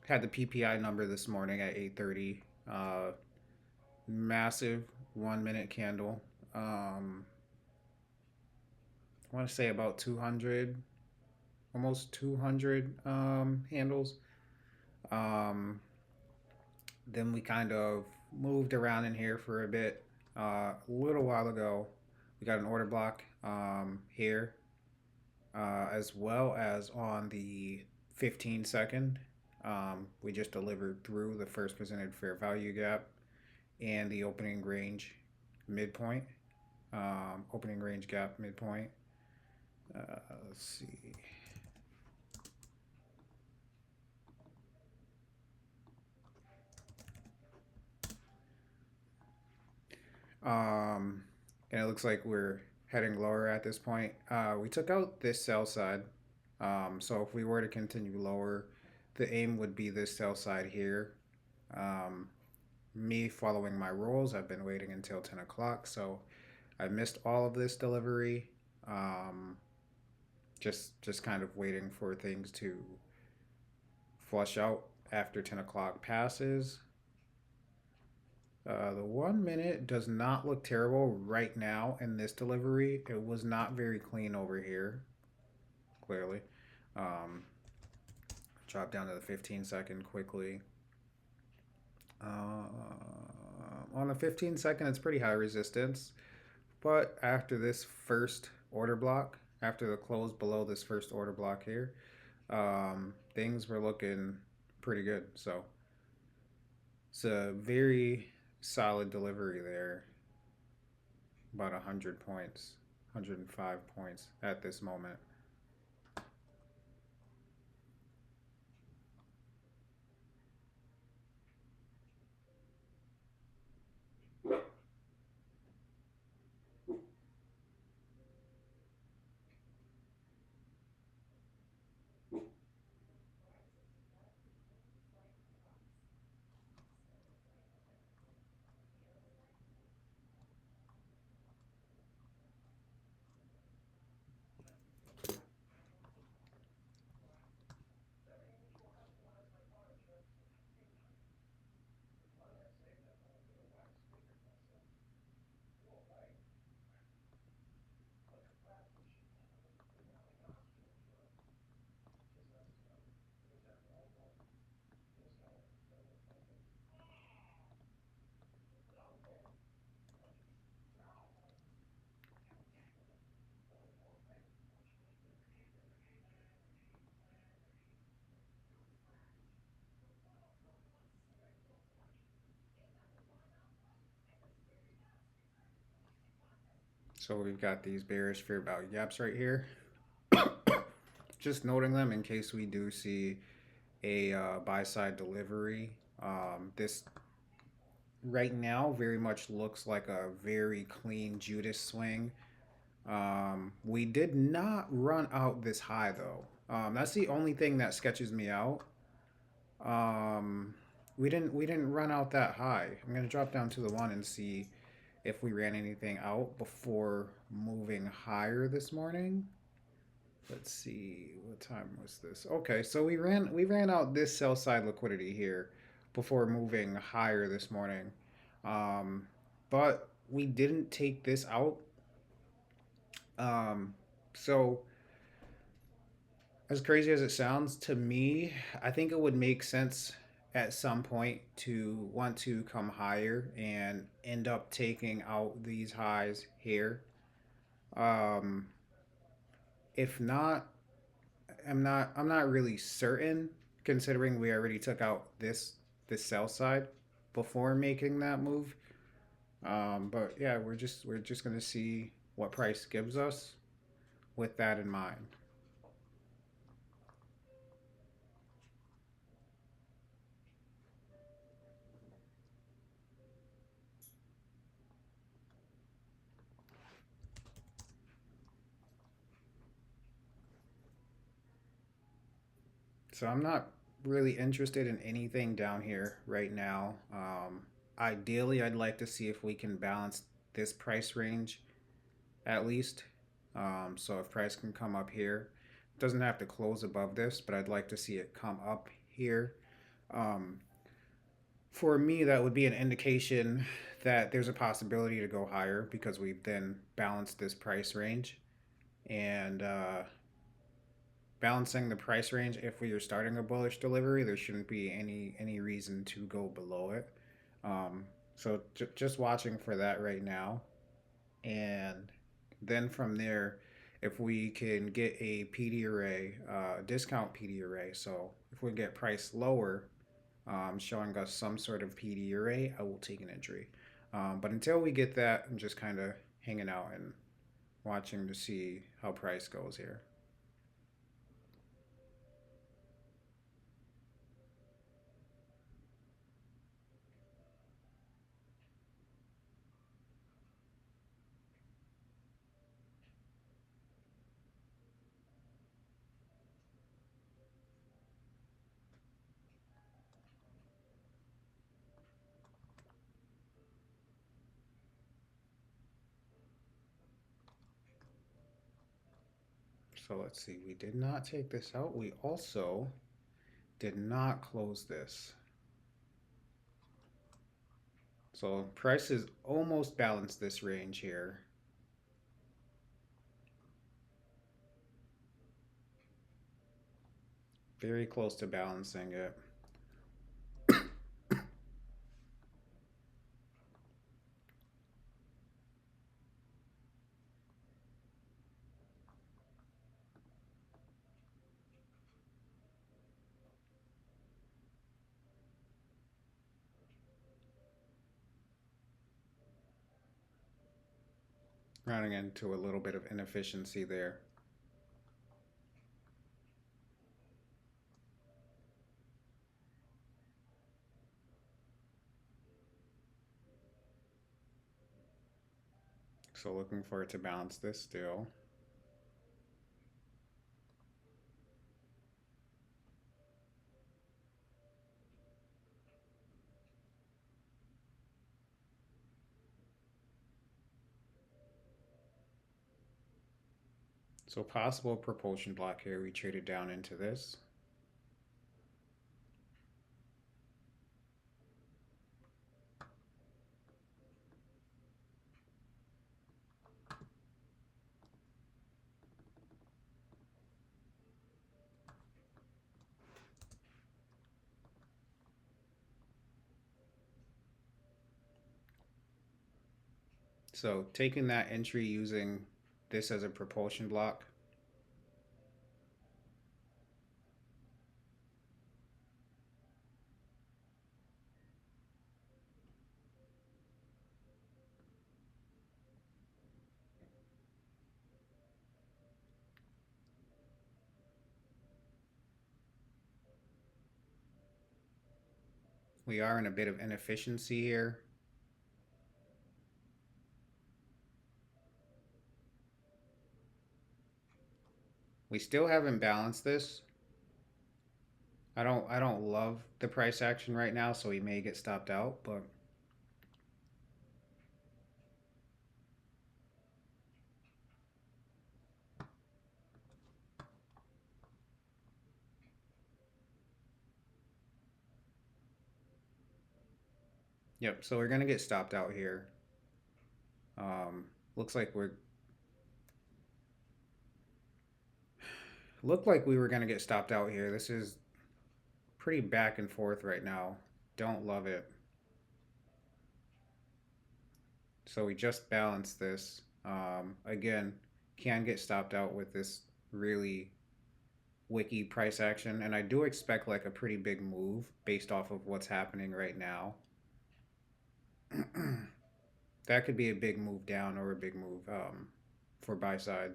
Had the PPI number this morning at 8:30. Massive 1 minute candle. I want to say about 200, almost 200 handles. Um, then we kind of moved around in here for a bit. A little while ago, we got an order block here, as well as on the 15 second. We just delivered through the first presented fair value gap and the opening range midpoint. Opening range gap midpoint. Let's see. Um, and it looks like we're heading lower at this point. We took out this sell side. So if we were to continue lower, the aim would be this sell side here. Um, Me following my rules, I've been waiting until 10 o'clock, so I missed all of this delivery. Um, just kind of waiting for things to flush out after 10 o'clock passes. The 1 minute does not look terrible right now in this delivery. It was not very clean over here, clearly. Um, Drop down to the 15 second quickly. On the 15 second, it's pretty high resistance. But after this first order block, after the close below this first order block here, things were looking pretty good. So it's a very solid delivery there. About 100 points, 105 points at this moment. So we've got these bearish fair value gaps right here. Just noting them in case we do see a buy side delivery. This right now very much looks like a very clean Judas swing. We did not run out this high though. That's the only thing that sketches me out. Um, we didn't run out that high. I'm gonna drop down to the one and see if we ran anything out before moving higher this morning. Let's see, what time was this? Okay, so we ran out this sell side liquidity here before moving higher this morning. Um, but we didn't take this out. Um, so as crazy as it sounds to me, I think it would make sense at some point to want to come higher and end up taking out these highs here. Um, if not, I'm not really certain considering we already took out this sell side before making that move. But yeah, we're just gonna see what price gives us with that in mind. So I'm not really interested in anything down here right now. Ideally, I'd like to see if we can balance this price range at least. So if price can come up here, it doesn't have to close above this, but I'd like to see it come up here. Um, for me, that would be an indication that there's a possibility to go higher because we've then balanced this price range. And balancing the price range, if we are starting a bullish delivery, there shouldn't be any reason to go below it. Um, so just watching for that right now, and then from there, if we can get a PD array, discount PD array, so if we get price lower, showing us some sort of PD array, I will take an entry. But until we get that, I'm just kind of hanging out and watching to see how price goes here. So let's see, we did not take this out. We also did not close this. So prices almost balanced this range here. Very close to balancing it. Running into a little bit of inefficiency there. So looking for it to balance this still. So possible propulsion block here. We traded down into this. So taking that entry using this as a propulsion block. We are in a bit of inefficiency here. We still haven't balanced this. I don't love the price action right now, so we may get stopped out, but yep, so we're gonna get stopped out here. Um, looks like we're looked like we were gonna get stopped out here. This is pretty back and forth right now. Don't love it. So we just balanced this. Again, can get stopped out with this really wiki price action, and I do expect like a pretty big move based off of what's happening right now. That could be a big move down or a big move for buy side.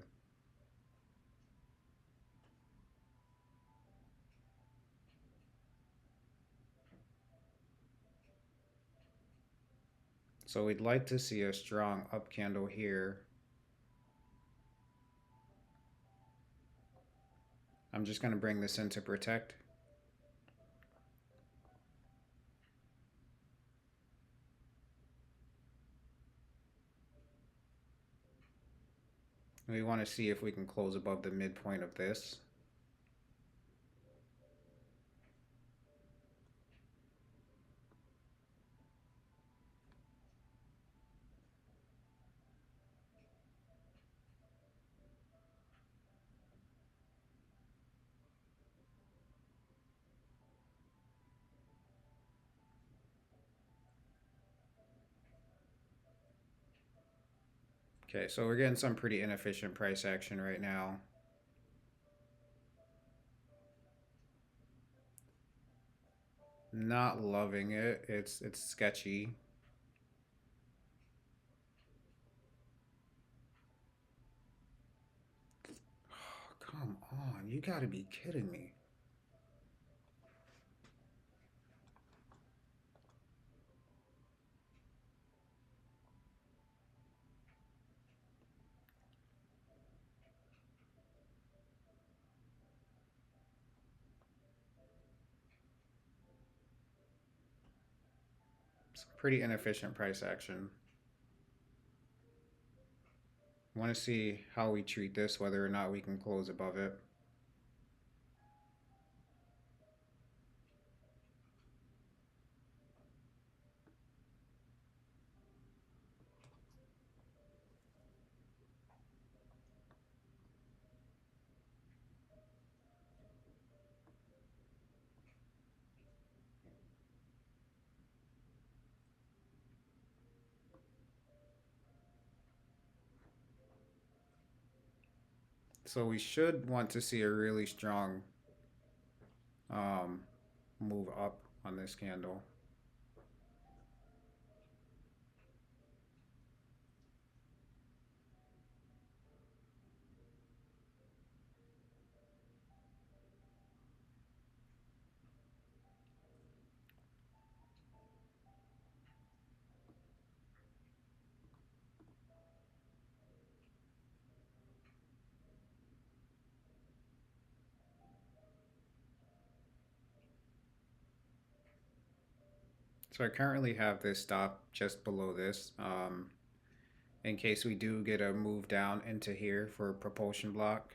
So we'd like to see a strong up candle here. I'm just going to bring this in to protect. We want to see if we can close above the midpoint of this. Okay, so we're getting some pretty inefficient price action right now. Not loving it. It's sketchy. Oh, come on, you gotta be kidding me. It's pretty inefficient price action. Want to see how we treat this, whether or not we can close above it. So we should want to see a really strong um, move up on this candle. So I currently have this stop just below this in case we do get a move down into here for propulsion block.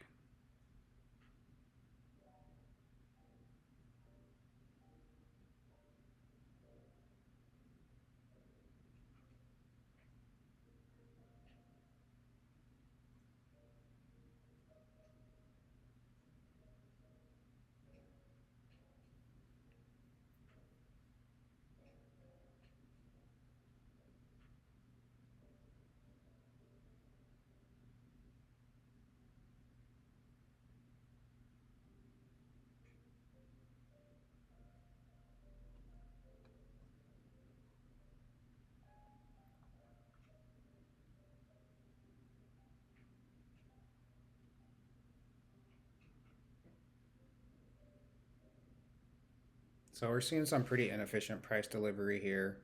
So we're seeing some pretty inefficient price delivery here.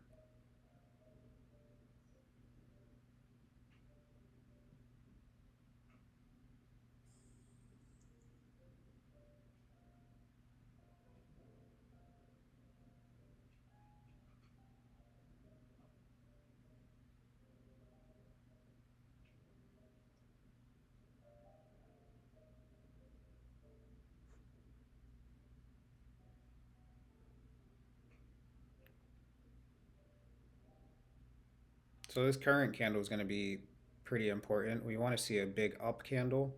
So this current candle is going to be pretty important. We want to see a big up candle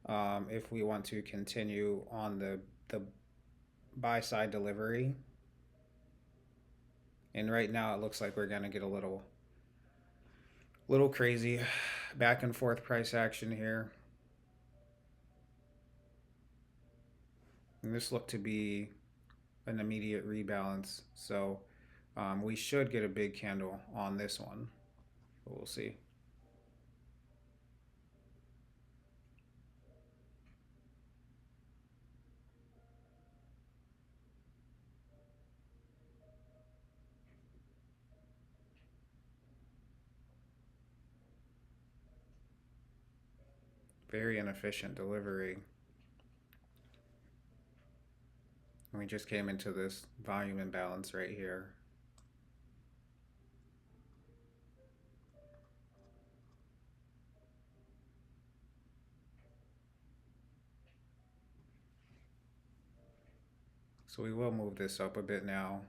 if we want to continue on the buy side delivery. And right now it looks like we're going to get a little crazy back and forth price action here. And this looked to be an immediate rebalance. So we should get a big candle on this one. But we'll see. Very inefficient delivery. And we just came into this volume imbalance right here. So we will move this up a bit now.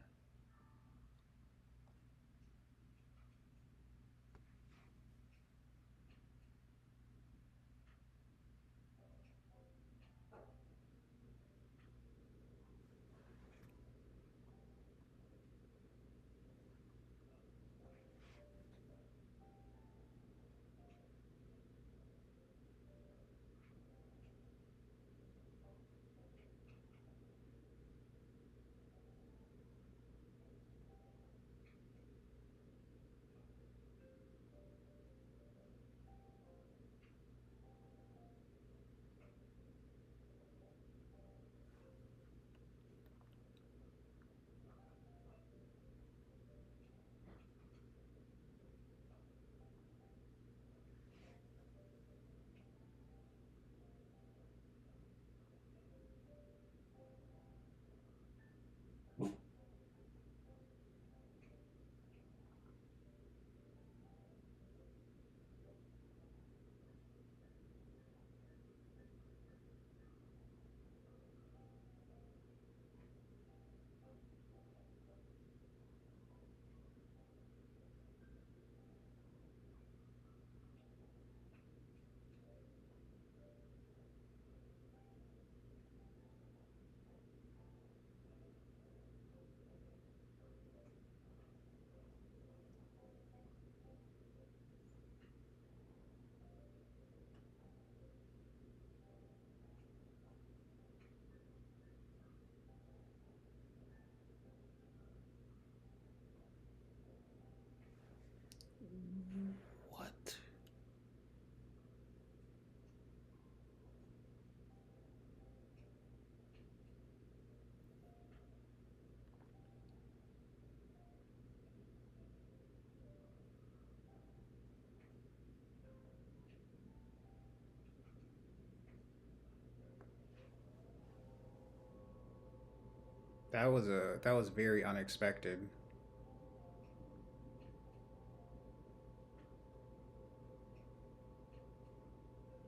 That was very unexpected.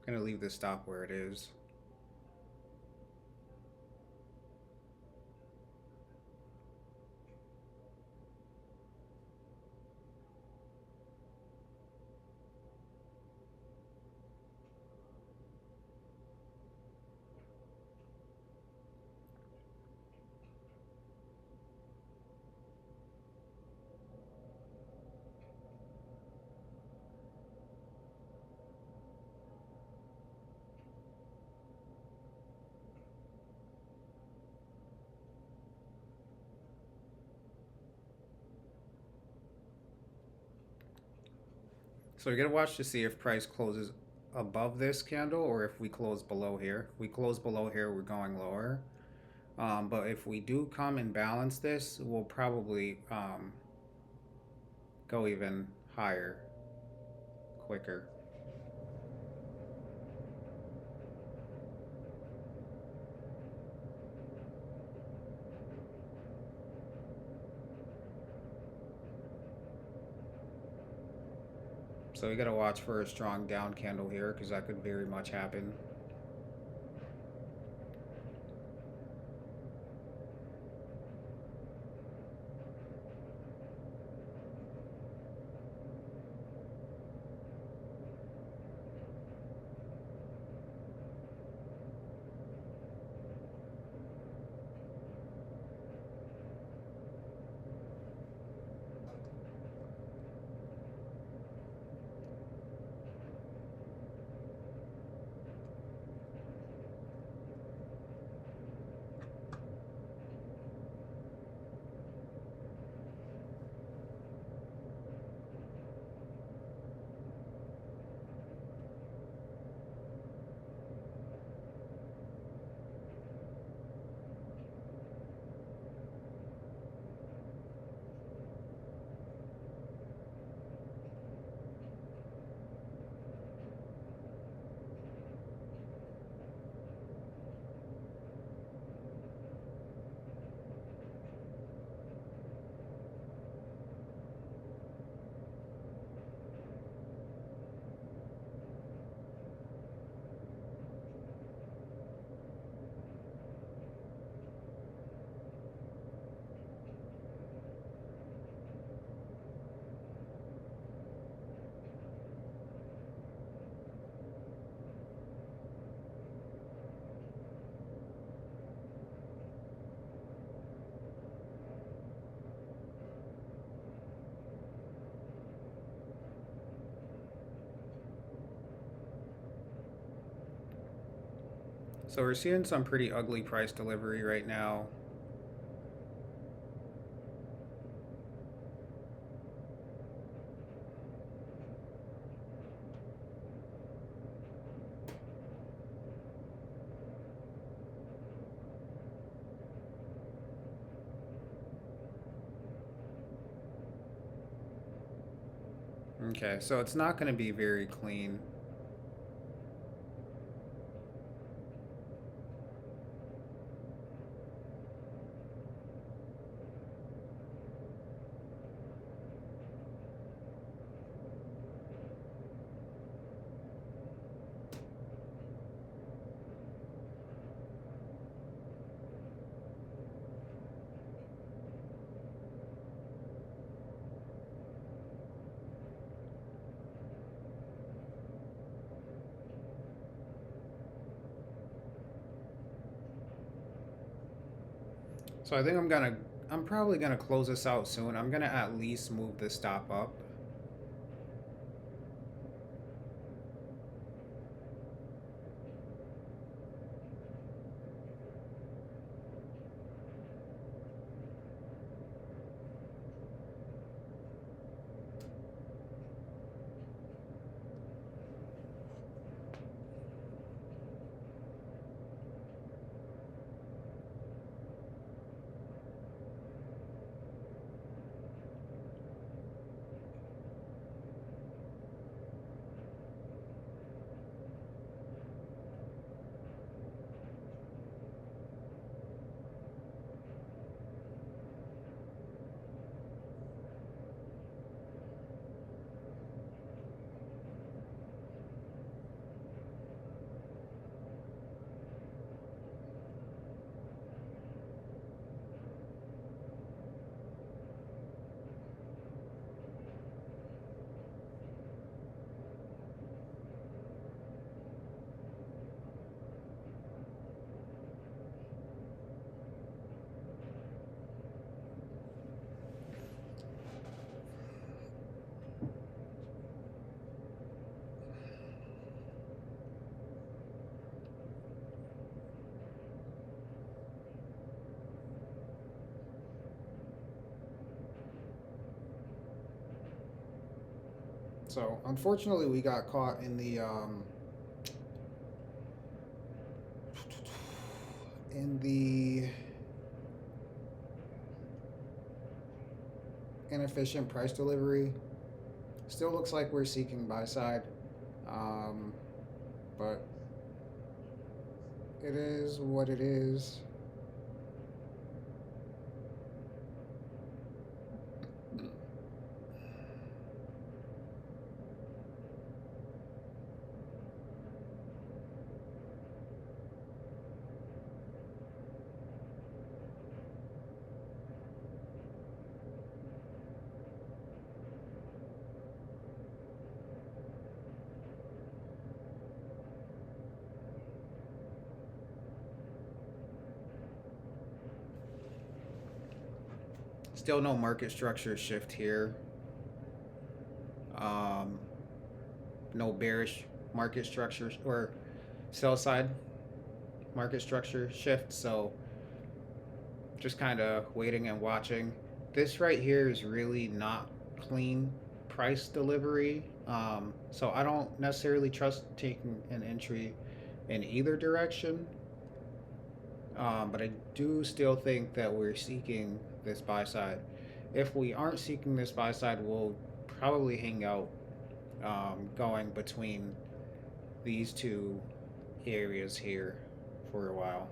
I'm gonna leave the stop where it is. So you're gonna watch to see if price closes above this candle or if we close below here. If we close below here, we're going lower. But if we do come and balance this, we'll probably go even higher, quicker. So we gotta watch for a strong down candle here because that could very much happen. So we're seeing some pretty ugly price delivery right now. Okay, so it's not going to be very clean. So I think I'm probably gonna close this out soon. I'm gonna at least move the stop up. So unfortunately, we got caught in the inefficient price delivery. Still looks like we're seeking buy side, um, but it is what it is. Still no market structure shift here. Um, no bearish market structure or sell side market structure shift. So just kind of waiting and watching. This right here is really not clean price delivery. So I don't necessarily trust taking an entry in either direction. But I do still think that we're seeking this buy side. If we aren't seeking this buy side, we'll probably hang out going between these two areas here for a while.